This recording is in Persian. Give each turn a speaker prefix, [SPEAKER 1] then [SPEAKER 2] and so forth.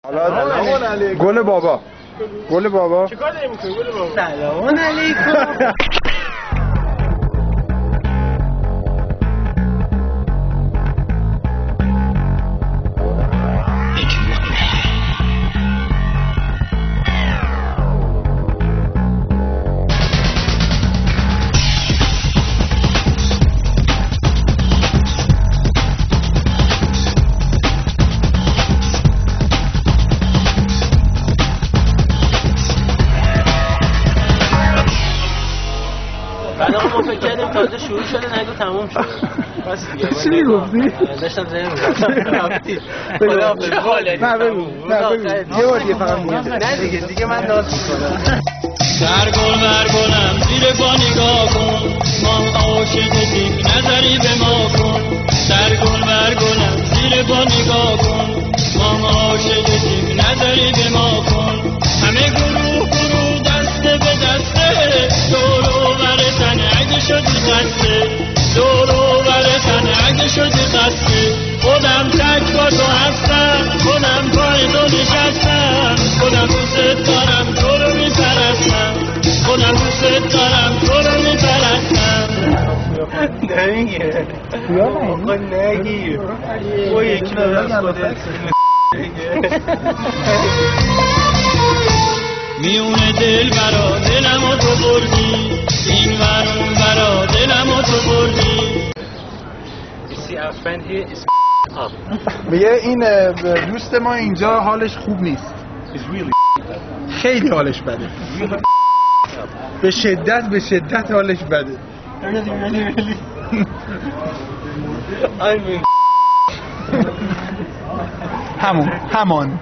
[SPEAKER 1] حالا گل بابا گل بابا
[SPEAKER 2] چیکار داری می‌کنی گل بابا؟
[SPEAKER 3] سلام علیکم.
[SPEAKER 2] بعد ما فکر کردیم تازه شروع شده نگو تموم شد. بس دیگه.
[SPEAKER 1] چی میگفتی؟
[SPEAKER 2] داشتم زنگ می‌زدم.
[SPEAKER 1] نه بگو یه بار دیگه فقط میگم
[SPEAKER 2] نه دیگه من ناز می‌کنم.
[SPEAKER 4] برگل برگلم زیر با نگاه کن ما عاشقتیم نظری به ما کن برگل برگلم زیر با نگاه کن ما عاشقتیم نظری به ما کن همه گروه گروه دسته به دسته دور و بر تن اگه شدی قصه دور و بر تن اگه شدی قصه خودم تک با تو هستم خودم پای تو نشستم خودم دوست دارم تو رو میپرستم خودم دوست دارم تو رو میپرستم
[SPEAKER 2] نمیگه آقا نگیر او یکی رو از خودت
[SPEAKER 4] میونه دل برا دلمو تو بردی این ورون برا دلمو تو بردی
[SPEAKER 2] See our friend here is up.
[SPEAKER 1] میگه این دوست ما اینجا حالش خوب نیست خیلی حالش بده به شدت حالش بده
[SPEAKER 2] Really. I mean
[SPEAKER 1] همان